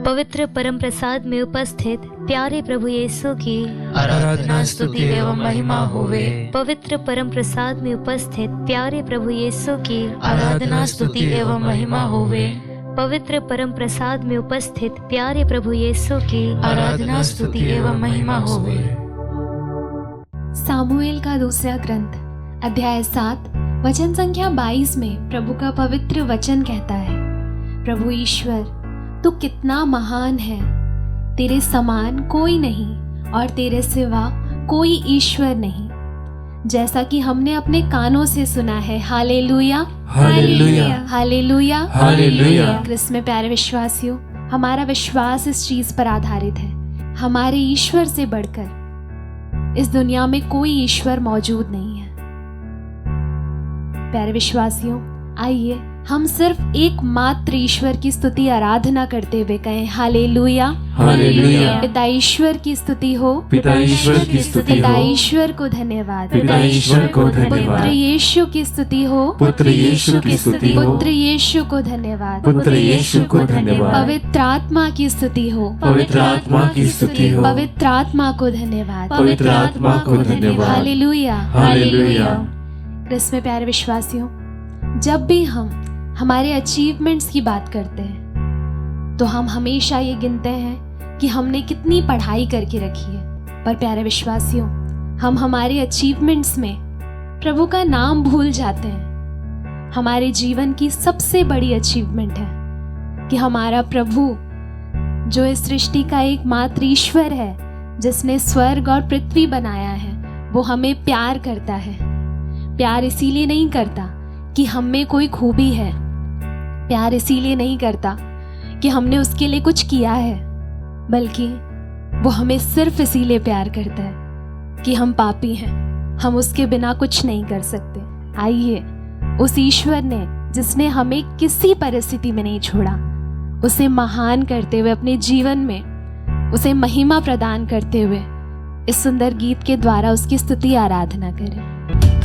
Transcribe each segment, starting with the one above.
पवित्र परम प्रसाद में उपस्थित प्यारे प्रभु यीशु की आराधना स्तुति एवं महिमा होवे। पवित्र परम प्रसाद में उपस्थित प्यारे प्रभु यीशु की आराधना स्तुति एवं महिमा होवे। पवित्र परम प्रसाद में उपस्थित प्यारे प्रभु यीशु की आराधना स्तुति एवं महिमा होवे। सामुएल का दूसरा ग्रंथ अध्याय 7 वचन संख्या 22 में प्रभु का पवित्र वचन कहता है, प्रभु ईश्वर तू कितना महान है, तेरे समान कोई नहीं और तेरे सिवा कोई ईश्वर नहीं, जैसा कि हमने अपने कानों से सुना है। Hallelujah hallelujah hallelujah hallelujah. क्रिस्त में प्यारे विश्वासियों, हमारा विश्वास इस चीज पर आधारित है, हमारे ईश्वर से बढ़कर इस दुनिया में कोई ईश्वर मौजूद नहीं है। प्यारे विश्वासियों, आइए हम सिर्फ एकमात्र ईश्वर की स्तुति आराधना करते हुए कहें, हालेलुया हालेलुया। पिता ईश्वर की स्तुति हो, पिता ईश्वर की स्तुति पिता हो, ईश्वर को धन्यवाद, पिता ईश्वर को धन्यवाद। पुत्र यीशु की स्तुति हो, पुत्र यीशु की स्तुति हो, पुत्र यीशु को धन्यवाद, पुत्र यीशु को धन्यवाद। पवित्र आत्मा की स्तुति हो, पवित्र आत्मा की स्तुति हो, पवित्र आत्मा को धन्यवाद, पवित्र आत्मा को धन्यवाद। Hallelujah hallelujah. क्रिस्त में प्यारे विश्वासियों, जब भी हम हमारे अचीवमेंट्स की बात करते हैं तो हम हमेशा ये गिनते हैं कि हमने कितनी पढ़ाई करके रखी है, पर प्यारे विश्वासियों, हम हमारे अचीवमेंट्स में प्रभु का नाम भूल जाते हैं। हमारे जीवन की सबसे बड़ी अचीवमेंट है कि हमारा प्रभु, जो इस सृष्टि का एकमात्र ईश्वर है, जिसने स्वर्ग और पृथ्वी बनाया है, वो हमें प्यार करता है। प्यार इसीलिए नहीं करता कि हम में कोई खूबी है, प्यार इसीलिए नहीं करता कि हमने उसके लिए कुछ किया है, बल्कि वो हमें सिर्फ इसीलिए प्यार करता है कि हम पापी हैं, हम उसके बिना कुछ नहीं कर सकते। आइए उस ईश्वर ने, जिसने हमें किसी परिस्थिति में नहीं छोड़ा, उसे महान करते हुए अपने जीवन में उसे महिमा प्रदान करते हुए इस सुंदर गीत के द्वारा उसकी स्तुति आराधना करें।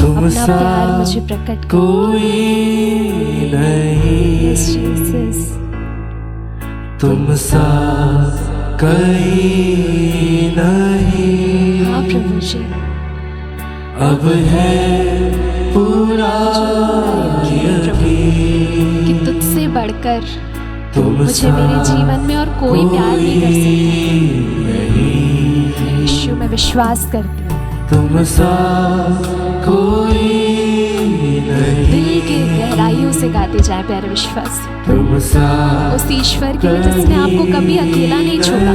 अपना प्यार मुझे प्रकट कोई नहीं, तुम सा कोई नहीं। हाँ प्रभु जी, अब है पूरा यकीन कि तुझसे बढ़कर तुम मुझे मेरे जीवन में और कोई प्यार नहीं कर सकता। यीशु मैं विश्वास करती हूँ, तुम सा कोई नहीं। दिल के गहराइयों से गाते जाए प्यारे विश्वास, तुम सा उस ईश्वर के लिए जिसने आपको कभी अकेला नहीं छोड़ा,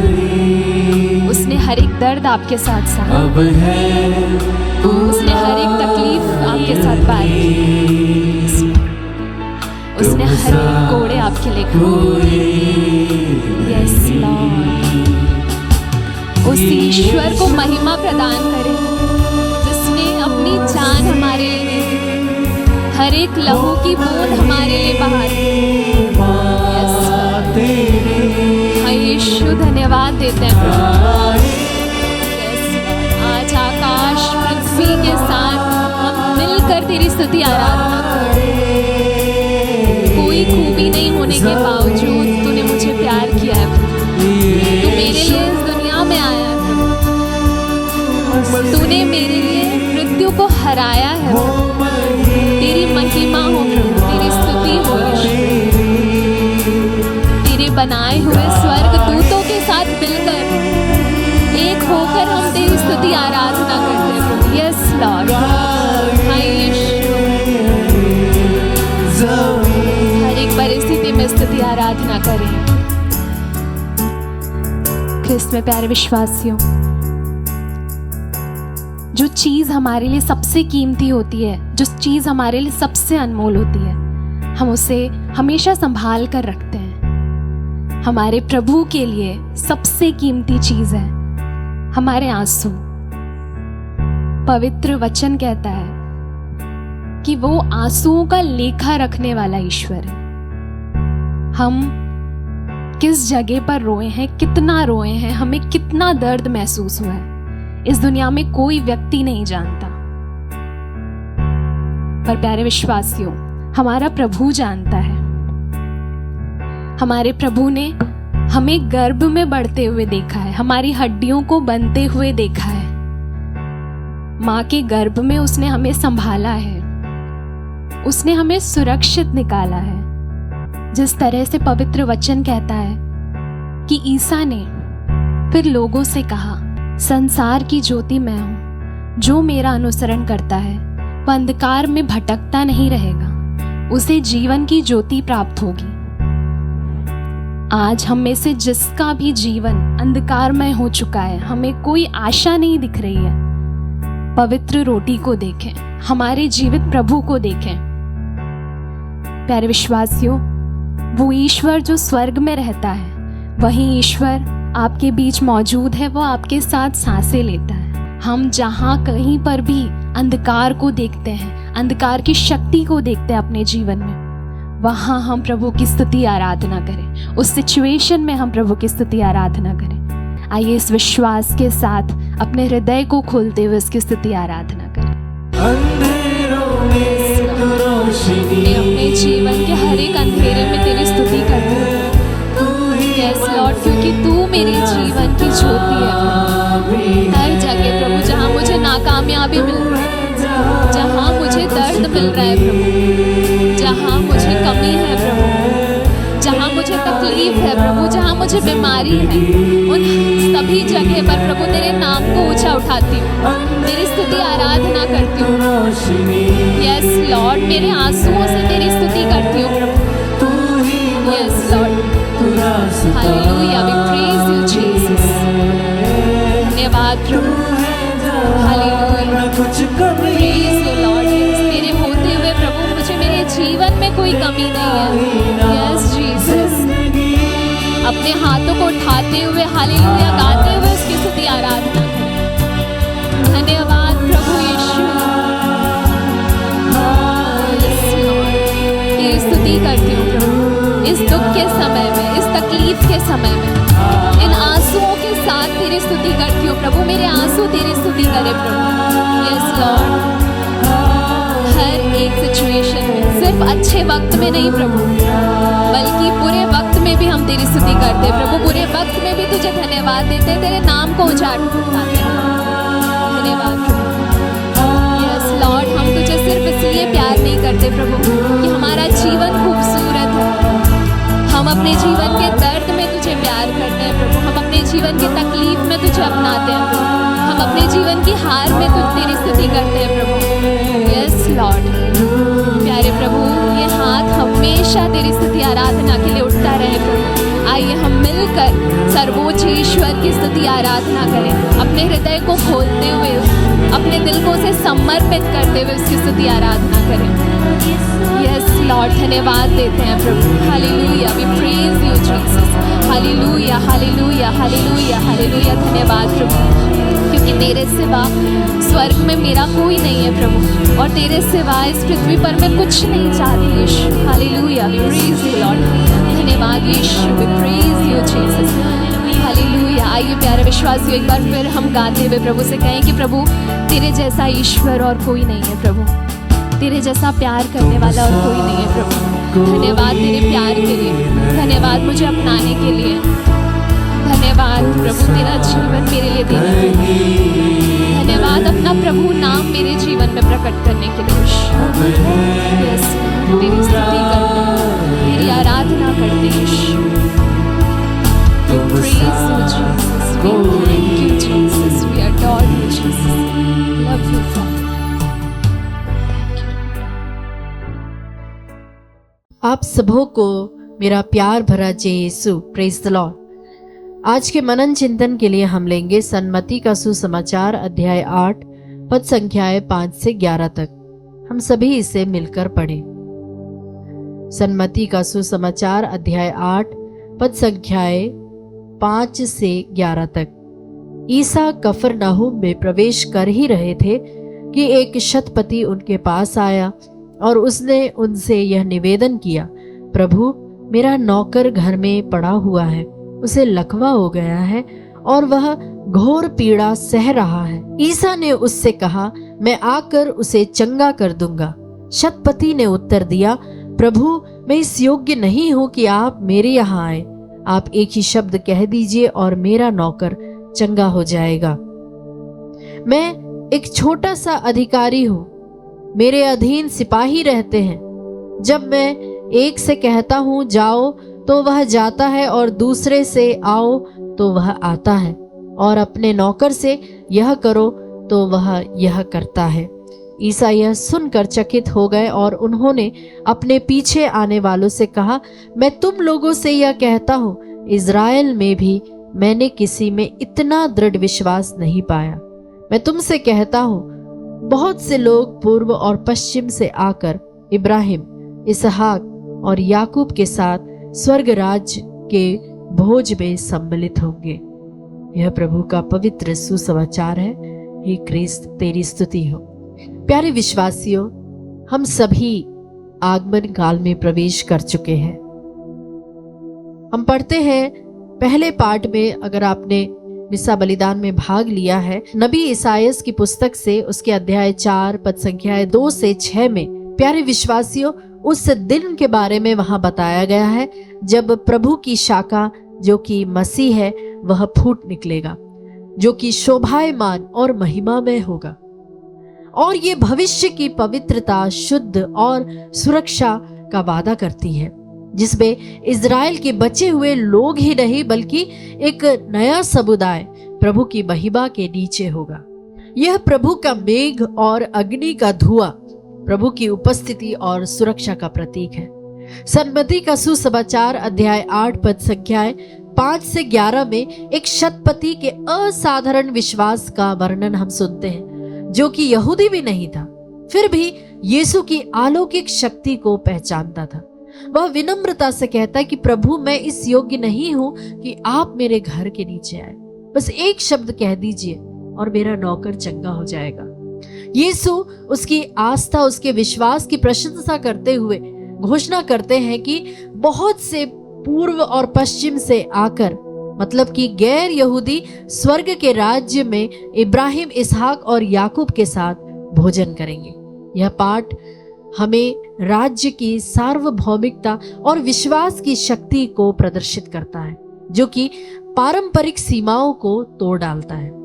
उसने हर एक दर्द आपके साथ सहा, अब है उसने हर एक तकलीफ आपके साथ पार की, उसने हर एक कोड़े आपके लिए खाए। यस लॉर्ड, उस ईश्वर को महिमा प्रदान करें जिसने अपनी जान हमारे लिए, हर एक लहू की बूंद हमारे लिए बहा दी। हाँ यीशु, धन्यवाद देते हैं। आज आकाश पृथ्वी के साथ हम मिलकर तेरी स्तुति आराधना करें। कोई खूबी नहीं होने के बावजूद तूने मुझे प्यार किया है, तू मेरे लिए इस दुनिया में आया है, तूने मेरे लिए मृत्यु को हराया है। तेरी महिमा हो प्रभु, तेरी स्तुति हो यीशु। तेरे बनाए हुए स्वर्ग दूतों के साथ मिलकर एक होकर हम तेरी स्तुति आराधना करते हैं। यस लॉर्ड, हाँ यीशु, हर एक परिस्थिति में स्तुति आराधना करें। क्रिस्त में प्यारे विश्वासियों, जो चीज हमारे लिए सबसे कीमती होती है, जो चीज हमारे लिए सबसे अनमोल होती है, हम उसे हमेशा संभाल कर रखते हैं। हमारे प्रभु के लिए सबसे कीमती चीज है हमारे आंसू। पवित्र वचन कहता है कि वो आंसुओं का लेखा रखने वाला ईश्वर है। हम किस जगह पर रोए हैं, कितना रोए हैं, हमें कितना दर्द महसूस हुआ है, इस दुनिया में कोई व्यक्ति नहीं जानता। पर प्यारे विश्वासियों, हमारा प्रभु जानता है। हमारे प्रभु ने हमें गर्भ में बढ़ते हुए देखा है, हमारी हड्डियों को बनते हुए देखा है। माँ के गर्भ में उसने हमें संभाला है, उसने हमें सुरक्षित निकाला है। जिस तरह से पवित्र वचन कहता है कि ईसा ने फिर लोगों से कहा, संसार की ज्योति मैं हूं, जो मेरा अनुसरण करता है वह अंधकार में भटकता नहीं रहेगा, उसे जीवन की ज्योति प्राप्त होगी। आज हम में से जिसका भी जीवन अंधकारमय हो चुका है, हमें कोई आशा नहीं दिख रही है, पवित्र रोटी को देखें, हमारे जीवित प्रभु को देखें। प्यारे विश्वासियों, वो ईश्वर जो स्वर्ग में रहता है, वही ईश्वर आपके बीच मौजूद है, वो आपके साथ सांसें लेता है। हम जहाँ कहीं पर भी अंधकार को देखते हैं, अंधकार की शक्ति को देखते हैं अपने जीवन में, वहाँ हम प्रभु की स्तुति आराधना करें। उस सिचुएशन में हम प्रभु की स्तुति आराधना करें। आइए इस विश्वास के साथ अपने हृदय को खोलते हुए उसकी स्तुति आराधना करें। मैं अपने जीवन के हर एक अंधेरे में तेरी स्तुति करती हूँ। यस लॉर्ड, क्योंकि तू मेरे जीवन की ज्योति है। हर जगह प्रभु जहाँ मुझे नाकामयाबी मिल रही है, जहाँ मुझे दर्द मिल रहा है प्रभु, जहाँ मुझे कमी है प्रभु, जहाँ मुझे तकलीफ है प्रभु, जहाँ मुझे बीमारी है, उन सभी जगह पर प्रभु तेरे नाम को ऊंचा उठाती हूँ, तेरी स्तुति आराधना करती हूँ। यस लॉर्ड, मेरे आंसुओं से तेरी स्तुति करती हूँ प्रभु। Yes Lord, hallelujah, we praise you Jesus. धन्यवाद प्रभु, हालेलुया, प्रेज यू लॉर्ड। तेरे होते हुए प्रभु मुझे मेरे जीवन में कोई कमी नहीं है। यस जीसस, अपने हाथों को उठाते हुए हालेलुया गाते हुए उसकी स्तुति आराधना करें। धन्यवाद प्रभु यीशु, तेरी स्तुति करती हूँ प्रभु। इस दुख के समय में, इस तकलीफ के समय में, इन आंसुओं के साथ तेरी स्तुति करती हूँ प्रभु। मेरे आंसू तेरी स्तुति करे प्रभु। यस लॉर्ड, हर एक सिचुएशन में, सिर्फ अच्छे वक्त में नहीं प्रभु, बल्कि बुरे वक्त में भी हम तेरी स्तुति करते हैं प्रभु। बुरे वक्त में भी तुझे धन्यवाद देते हैं, तेरे नाम को उजाड़ते हैं। धन्यवाद प्रभु। यस लॉर्ड, हम तुझे सिर्फ इसलिए प्यार नहीं करते प्रभु कि हमारा जीवन खूबसूरत है। हम अपने जीवन के दर्द में तुझे प्यार करते हैं प्रभु, हम अपने जीवन की तकलीफ में तुझे अपनाते हैं प्रभु, हम अपने जीवन की हार में तुझ तेरी स्तुति करते हैं प्रभु। यस लॉर्ड, प्यारे प्रभु, ये हाथ हमेशा तेरी स्तुति आराधना के लिए उठता रहे प्रभु। आइए हम मिलकर सर्वोच्च ईश्वर की स्तुति आराधना करें, अपने हृदय को खोलते हुए, अपने दिल को उसे समर्पित करते हुए उसकी स्तुति आराधना करें। यस लॉर्ड, धन्यवाद देते हैं प्रभु। Hallelujah, we praise you Jesus. Hallelujah, hallelujah, hallelujah, hallelujah. धन्यवाद प्रभु, क्योंकि तेरे सिवा स्वर्ग में मेरा कोई नहीं है प्रभु, और तेरे सिवा इस पृथ्वी पर मैं कुछ नहीं चाहती Yeshu. Hallelujah, we praise you Lord. धन्यवाद Yeshu, we praise you Jesus. Hallelujah. आइए प्यारे विश्वासियों, एक बार फिर हम गाते हुए प्रभु से कहें कि प्रभु तेरे जैसा ईश्वर और कोई नहीं है प्रभु, तेरे जैसा प्यार करने वाला और कोई नहीं है प्रभु। धन्यवाद तेरे प्यार के लिए, धन्यवाद मुझे अपनाने के लिए, धन्यवाद प्रभु तेरा जीवन मेरे लिए देने के लिए, धन्यवाद अपना प्रभु नाम मेरे जीवन में प्रकट करने के लिए। यस, तेरी स्तुति करते हैं, तेरी आराधना करते हैं। Praise you, Jesus. We thank you, Jesus. We adore you, Jesus. Love you, Father. आप सबों को मेरा प्यार भरा जय यीशु। Praise the Lord. आज के मनन चिंतन के लिए हम लेंगे सन्मति का सुसमाचार अध्याय 8 पद संख्याएं 5 से 11 तक। हम सभी इसे मिलकर पढ़ें। सन्मति का सुसमाचार अध्याय 8 पद संख्याएं 5 से 11 तक। ईसा कफरनहूम में प्रवेश कर ही रहे थे कि एक शतपति उनके पास आया और उसने उनसे यह निवेदन किया, प्रभु मेरा नौकर घर में पड़ा हुआ है, उसे लकवा हो गया है और वह घोर पीड़ा सह रहा है। ईसा ने उससे कहा, मैं आकर उसे चंगा कर दूंगा। शतपति ने उत्तर दिया, प्रभु मैं इस योग्य नहीं हूं कि आप मेरे यहाँ आए, आप एक ही शब्द कह दीजिए और मेरा नौकर चंगा हो जाएगा। मैं एक छोटा सा अधिकारी हूं, मेरे अधीन सिपाही रहते हैं। जब मैं एक से कहता हूं जाओ तो वह जाता है और दूसरे से आओ तो वह आता है, और अपने नौकर से यह करो तो वह यह करता है। ईसा यह सुनकर चकित हो गए और उन्होंने अपने पीछे आने वालों से कहा, मैं तुम लोगों से यह कहता हूं, इज़राइल में भी मैंने किसी में इतना दृढ़ विश्वास नहीं पाया। मैं तुमसे कहता हूं, बहुत से लोग पूर्व और पश्चिम से आकर इब्राहिम, इसहाक और याकूब के साथ स्वर्ग राज्य के भोज में सम्मिलित होंगे। यह प्रभु का पवित्र सुसमाचार है। हे क्रिस्त, तेरी स्तुति हो। प्यारे विश्वासियों, हम सभी आगमन काल में प्रवेश कर चुके हैं। हम पढ़ते हैं पहले पार्ट में, अगर आपने मिसा बलिदान में भाग लिया है, नबी ईसायास की पुस्तक से उसके अध्याय 4 पद संख्याएं 2 से 6 में, प्यारे विश्वासियों, उस दिन के बारे में वहां बताया गया है जब प्रभु की शाखा जो कि मसीह है वह फूट निकलेगा, जो कि शोभायमान और महिमामय होगा। और ये भविष्य की पवित्रता, शुद्ध और सुरक्षा का वादा करती है, जिसमें इज़राइल के बचे हुए लोग ही नहीं बल्कि एक नया समुदाय प्रभु की महिमा के नीचे होगा। यह प्रभु का मेघ और अग्नि का धुआं प्रभु की उपस्थिति और सुरक्षा का प्रतीक है। सन्मति का सुसमाचार अध्याय 8 पद संख्याएं 5 से 11 में एक शतपति के असाधारण विश्वास का वर्णन हम सुनते हैं, जो कि यहूदी भी नहीं था, फिर भी यीशु की अलौकिक शक्ति को पहचानता था। वह विनम्रता से कहता है कि प्रभु, मैं इस योग्य नहीं हूं कि आप मेरे घर के नीचे आए, बस एक शब्द कह दीजिए और मेरा नौकर चंगा हो जाएगा। यीशु उसकी आस्था, उसके विश्वास की प्रशंसा करते हुए घोषणा करते हैं कि बहुत से पूर्व और पश्चिम से आकर, मतलब कि गैर यहूदी, स्वर्ग के राज्य में इब्राहिम, इसहाक और याकूब के साथ भोजन करेंगे। यह पाठ हमें राज्य की सार्वभौमिकता और विश्वास की शक्ति को प्रदर्शित करता है, जो कि पारंपरिक सीमाओं को तोड़ डालता है।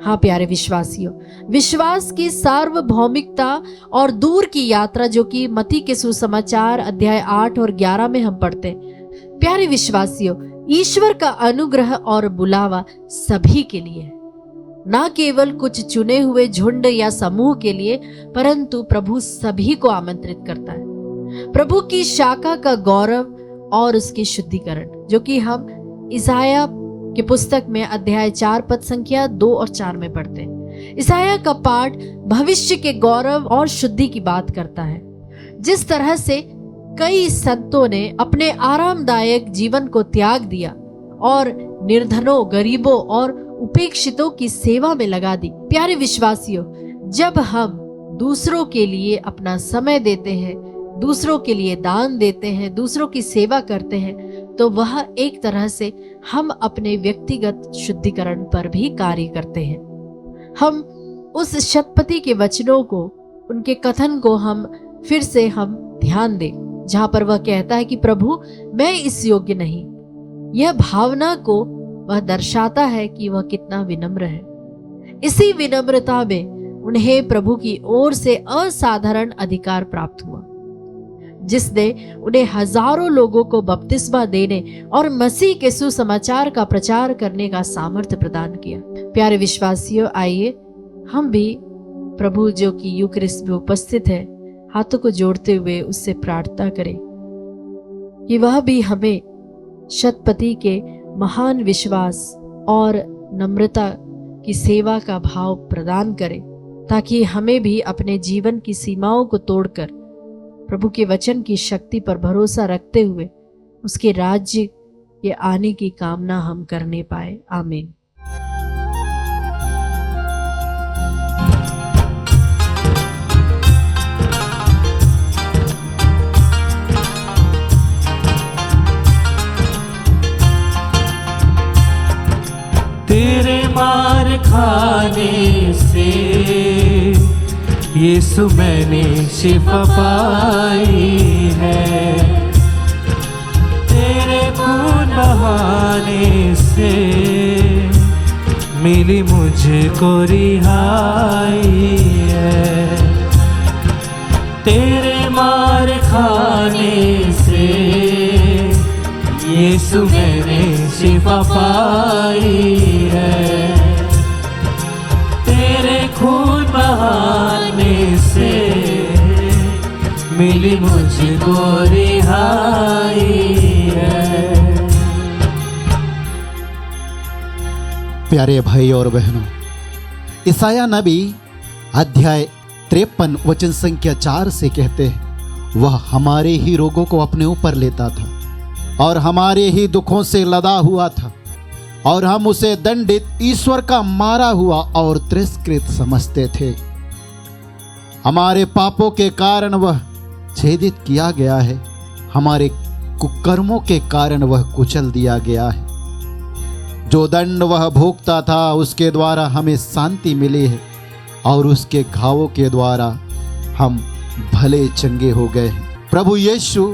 हाँ प्यारे विश्वासियों, विश्वास की सार्वभौमिकता और दूर की यात्रा, जो कि मत्ती के सुसमाचार अध्याय 8 और 11 में हम पढ़ते हैं। प्यारे विश्वासियों, ईश्वर का अनुग्रह और बुलावा सभी के लिए है, ना केवल कुछ चुने हुए झुंड या समूह के लिए, परंतु प्रभु सभी को आमंत्रित करता है। प्रभु की शाखा का गौरव और उसकी शुद्धिकरण, जो कि हम इसाया की पुस्तक में अध्याय 4 पद संख्या 2 और 4 में पढ़ते हैं। इसाया का पाठ भविष्य के गौरव और शुद्धि की बात करता है। जिस तरह से कई संतों ने अपने आरामदायक जीवन को त्याग दिया और निर्धनों, गरीबों और उपेक्षितों की सेवा में लगा दी। प्यारे विश्वासियों, जब हम दूसरों के लिए अपना समय देते हैं, दूसरों के लिए दान देते हैं, दूसरों की सेवा करते हैं, तो वह एक तरह से हम अपने व्यक्तिगत शुद्धिकरण पर भी कार्य करते हैं। हम उस शतपति के वचनों को, उनके कथन को हम फिर से हम ध्यान दें, जहां पर वह कहता है कि प्रभु, मैं इस योग्य नहीं। यह भावना को वह दर्शाता है कि वह कितना विनम्र है। इसी विनम्रता में उन्हें प्रभु की ओर से असाधारण अधिकार प्राप्त हुआ, जिसने उन्हें हजारों लोगों को बपतिस्मा देने और मसीह के सुसमाचार का प्रचार करने का सामर्थ्य प्रदान किया। प्यारे विश्वासियों, आइए हम भी प्रभु जो कि यूकरिस्ट में उपस्थित है, हाथों को जोड़ते हुए उससे प्रार्थना करें कि वह भी हमें शतपति के महान विश्वास और नम्रता की सेवा का भाव प्रदान करे, ताकि हमें भी अपने जीवन की सीमाओं को तोड़कर प्रभु के वचन की शक्ति पर भरोसा रखते हुए उसके राज्य के आने की कामना हम करने पाए। आमीन। तेरे मार खाने से यीशु मैंने शिफा पाई है, तेरे बहाने से मिली मुझको रिहाई है। तेरे मार खाने से यीशु मैंने शिफा पाई है। तेरे खून बहाने से मिली मुझको रिहाई है। प्यारे भाई और बहनों, ईसाया नबी अध्याय 53 वचन संख्या 4 से कहते हैं, वह हमारे ही रोगों को अपने ऊपर लेता था और हमारे ही दुखों से लदा हुआ था, और हम उसे दंडित, ईश्वर का मारा हुआ और तिरस्कृत समझते थे। हमारे पापों के कारण वह छेदित किया गया है, हमारे कुकर्मों के कारण वह कुचल दिया गया है। जो दंड वह भोगता था उसके द्वारा हमें शांति मिली है, और उसके घावों के द्वारा हम भले चंगे हो गए हैं। प्रभु यीशु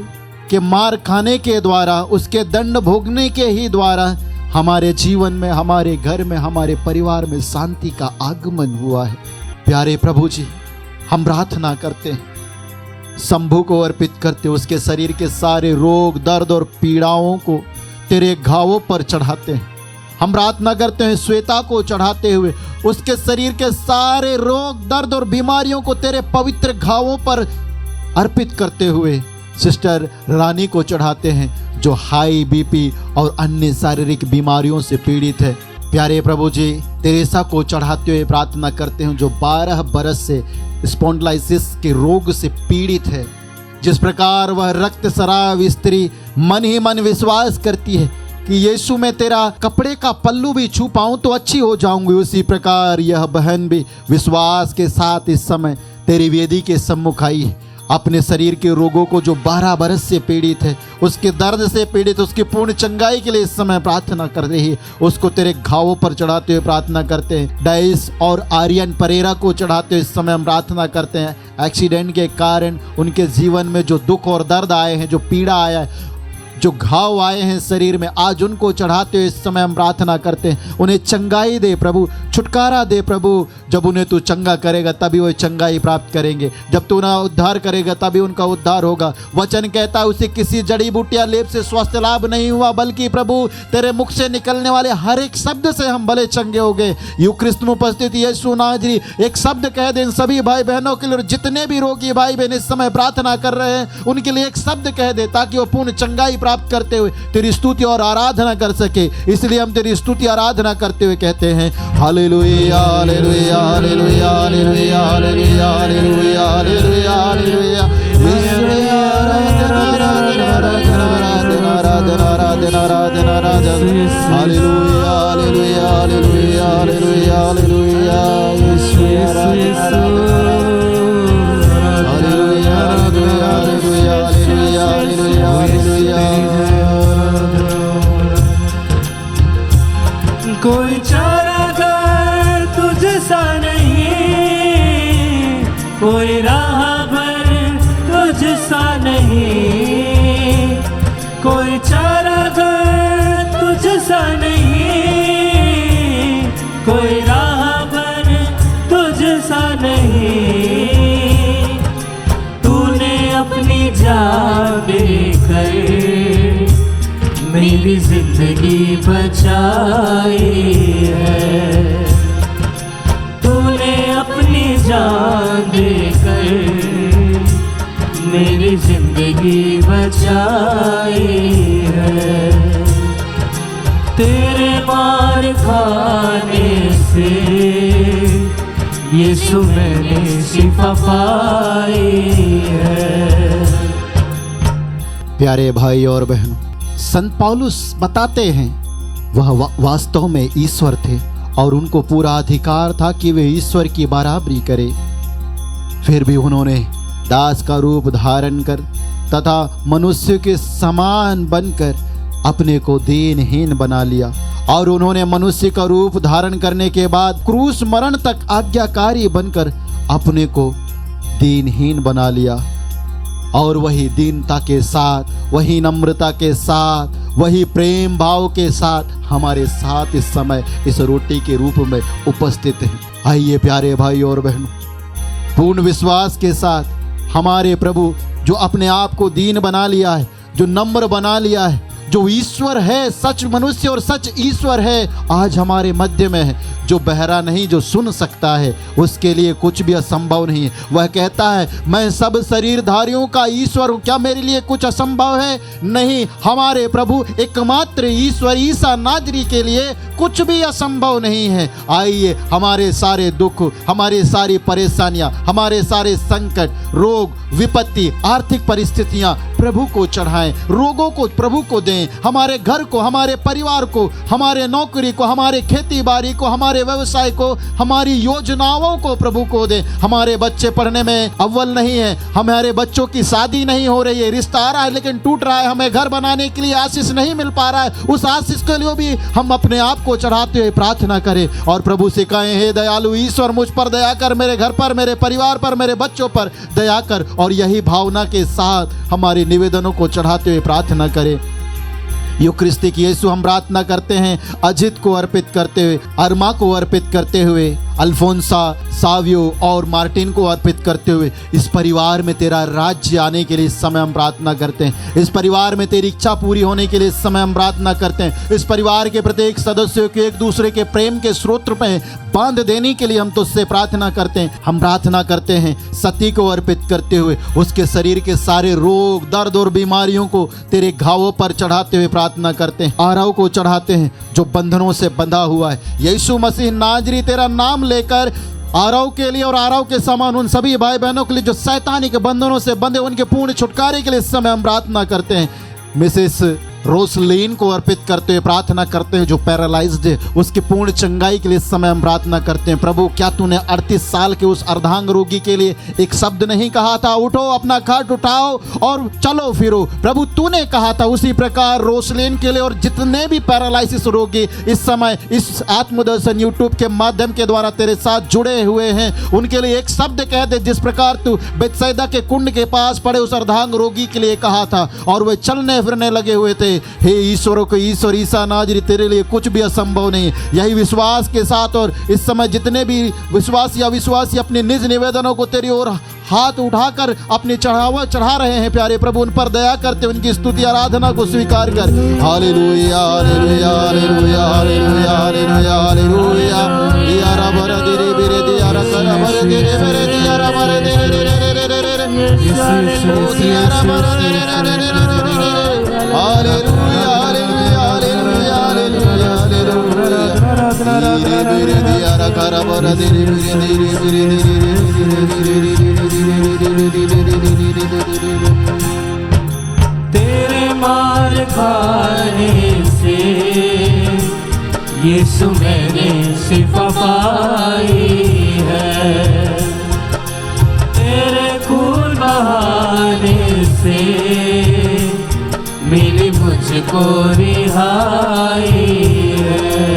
के मार खाने के द्वारा, उसके दंड भोगने के ही द्वारा हमारे जीवन में, हमारे घर में, हमारे परिवार में शांति का आगमन हुआ है। प्यारे प्रभु जी, हम प्रार्थना करते हैं, शंभू को अर्पित करते, उसके शरीर के सारे रोग, दर्द और पीड़ाओं को तेरे घावों पर चढ़ाते हैं। हम प्रार्थना करते हैं, श्वेता को चढ़ाते हुए उसके शरीर के सारे रोग, दर्द और बीमारियों को तेरे पवित्र घावों पर अर्पित करते हुए सिस्टर रानी को चढ़ाते हैं, जो हाई बीपी और अन्य शारीरिक बीमारियों से पीड़ित है। प्यारे प्रभु जी, तेरेसा को चढ़ाते हुए प्रार्थना करते हैं, जो 12 बरस से स्पॉन्डिलाइटिस के रोग से पीड़ित है। जिस प्रकार वह रक्तस्राव स्त्री मन ही मन विश्वास करती है कि यीशु मैं तेरा कपड़े का पल्लू भी छू पाऊं तो अच्छी हो जाऊंगी, उसी प्रकार यह बहन भी विश्वास के साथ इस समय तेरी वेदी के सम्मुख आई है। अपने शरीर के रोगों को, जो 12 बरस से पीड़ित है, उसके दर्द से पीड़ित, उसकी पूर्ण चंगाई के लिए इस समय प्रार्थना कर रही है। उसको तेरे घावों पर चढ़ाते हुए प्रार्थना करते हैं। डाइस और आर्यन परेरा को चढ़ाते हुए इस समय हम प्रार्थना करते हैं। एक्सीडेंट के कारण उनके जीवन में जो दुख और दर्द आए हैं, जो पीड़ा आया है, जो घाव आए हैं शरीर में, आज उनको चढ़ाते हुए इस समय हम प्रार्थना करते हैं, उन्हें चंगाई दे प्रभु, छुटकारा दे प्रभु। जब उन्हें तू चंगा करेगा तभी वो चंगाई प्राप्त करेंगे, जब तू उन्हें उद्धार करेगा तभी उनका उद्धार होगा। वचन कहता है उसे किसी जड़ी बूटियां लेप से स्वास्थ्य लाभ नहीं हुआ, बल्कि प्रभु तेरे मुख से निकलने वाले हर एक शब्द से हम भले चंगे हो गए। यूक्रिस्त में उपस्थित यीशु नाजरी एक शब्द कह दे इन सभी भाई बहनों के लिए, जितने भी रोगी भाई बहन इस समय प्रार्थना कर रहे हैं उनके लिए एक शब्द कह दे, ताकि वो पूर्ण चंगाई प्राप्त करते हुए तेरी स्तुति और आराधना कर सके। इसलिए हम तेरी स्तुति आराधना करते हुए कहते हैं, hallelujah hallelujah hallelujah hallelujah hallelujah hallelujah hallelujah hallelujah आराधना आराधना आराधना hallelujah hallelujah hallelujah hallelujah hallelujah Yeshu hallelujah hallelujah hallelujah hallelujah hallelujah. कोई चारागार तुझसा नहीं, कोई राहबर तुझसा नहीं, कोई चारागार तुझसा नहीं, कोई राहबर तुझसा नहीं। तूने अपनी जान देकर मेरी जिंदगी बचाई है। तूने अपनी जान देकर मेरी जिंदगी बचाई है। तेरे मार खाने से यीशु मैंने शिफा पाई है। प्यारे भाई और बहनों, संत पौलुस बताते हैं वह वास्तव में ईश्वर थे और उनको पूरा अधिकार था कि वे ईश्वर की बराबरी करें। फिर भी उन्होंने दास का रूप धारण कर तथा मनुष्य के समान बनकर अपने को दीनहीन बना लिया, और उन्होंने मनुष्य का रूप धारण करने के बाद क्रूस मरण तक आज्ञाकारी बनकर अपने को दीनहीन बना लिया। और वही दीनता के साथ, वही नम्रता के साथ, वही प्रेम भाव के साथ हमारे साथ इस समय इस रोटी के रूप में उपस्थित हैं। आइए प्यारे भाई और बहनों, पूर्ण विश्वास के साथ हमारे प्रभु जो अपने आप को दीन बना लिया है, जो नम्र बना लिया है, जो ईश्वर है, सच मनुष्य और सच ईश्वर है, आज हमारे मध्य में है। जो बहरा नहीं, जो सुन सकता है, उसके लिए कुछ भी असंभव नहीं है। वह कहता है मैं सब शरीरधारियों का ईश्वर हूँ, क्या मेरे लिए कुछ असंभव है? नहीं, हमारे प्रभु एकमात्र ईश्वर ईसा नाजरी के लिए कुछ भी असंभव नहीं है। आइए हमारे सारे दुख, हमारी सारी परेशानियां, हमारे सारे संकट, रोग, विपत्ति, आर्थिक परिस्थितियां प्रभु को चढ़ाएं, रोगों को प्रभु को दें, हमारे घर को, हमारे परिवार को, हमारे नौकरी को, हमारे खेती बाड़ी को, हमारे व्यवसाय को, हमारी योजनाओं को प्रभु को दें। हमारे बच्चे पढ़ने में अव्वल नहीं है, हमारे बच्चों की शादी नहीं हो रही है, रिश्ता आ रहा है लेकिन टूट रहा है, हमें घर बनाने के लिए आशीष नहीं मिल पा रहा है, उस आशीष के लिए भी हम अपने आप को चढ़ाते हुए प्रार्थना करें और प्रभु से कहें हे दयालु ईश्वर, मुझ पर दया कर, मेरे घर पर, मेरे परिवार पर, मेरे बच्चों पर दया कर। और यही भावना के साथ हमारे निवेदनों को चढ़ाते हुए प्रार्थना करें। यूक्रिस्टिक यीशु हम प्रार्थना करते हैं अजित को अर्पित करते हुए, अरमा को अर्पित करते हुए, अल्फोंसा, सावियो और मार्टिन को अर्पित करते हुए, इस परिवार में तेरा राज्य आने के लिए इस समय हम प्रार्थना करते हैं। इस परिवार में तेरी इच्छा पूरी होने के लिए इस समय हम प्रार्थना करते हैं। इस परिवार के प्रत्येक सदस्यों को एक दूसरे के प्रेम के स्रोत में बांध देने के लिए हम तुझसे प्रार्थना करते हैं। हम प्रार्थना करते हैं सती को अर्पित करते हुए, उसके शरीर के सारे रोग, दर्द और बीमारियों को तेरे घावों पर चढ़ाते हुए प्रार्थना करते हैं। आरव को चढ़ाते हैं जो बंधनों से बंधा हुआ है। यीशु मसीह नाजरी तेरा नाम लेकर आरव के लिए और आरव के समान उन सभी भाई बहनों के लिए जो शैतानी के बंधनों से बंधे, उनके पूर्ण छुटकारे के लिए इस समय हम प्रार्थना करते हैं। मिसेस रोसलीन को अर्पित करते हुए प्रार्थना करते हैं जो पैरालाइज्ड है, उसकी पूर्ण चंगाई के लिए इस समय हम प्रार्थना करते हैं। प्रभु क्या तूने 38 साल के उस अर्धांग रोगी के लिए एक शब्द नहीं कहा था, उठो अपना खाट उठाओ और चलो फिरो? प्रभु तूने कहा था, उसी प्रकार रोसलीन के लिए और जितने भी पैरालिसिस रोगी इस समय इस आत्मदर्शन यूट्यूब के माध्यम के द्वारा तेरे साथ जुड़े हुए हैं, उनके लिए एक शब्द कह दे जिस प्रकार तू बेतसैदा के कुंड के पास पड़े उस अर्धांग रोगी के लिए कहा था और वे चलने फिरने लगे हुए थे। हे ईश्वरों को ईश्वर ईसा नाजरी तेरे लिए कुछ भी असंभव नहीं। यही विश्वास के साथ और इस समय जितने भी विश्वासी अविश्वासी अपने निज निवेदनों को तेरी ओर हाथ उठाकर अपने चढ़ावा चढ़ा रहे हैं, प्यारे प्रभु उन पर दया करते उनकी स्तुति आराधना को स्वीकार कर। Hallelujah hallelujah hallelujah hallelujah hallelujah hallelujah. दियारा भर दिरे बिरे दियारा कर भर दिरे बिरे दियारा भर दिरे रे रे रे रे ओ दियारा भर दिरे रे रे रे hallelujah hallelujah hallelujah hallelujah hallelujah. दिरे बिरे दियारा कर भर दिरे बिरे तेरे मार खाने से यीशु मैंने शिफा पाई है, तेरे खून बहाने से मिली मुझको रिहाई है,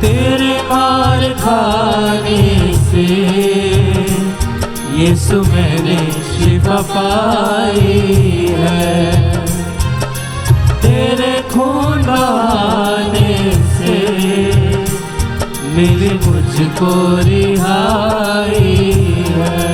तेरे मार खाने से यीशु मैंने शिफा पाई है, तेरे खून बहाने से मिली मुझको रिहाई है।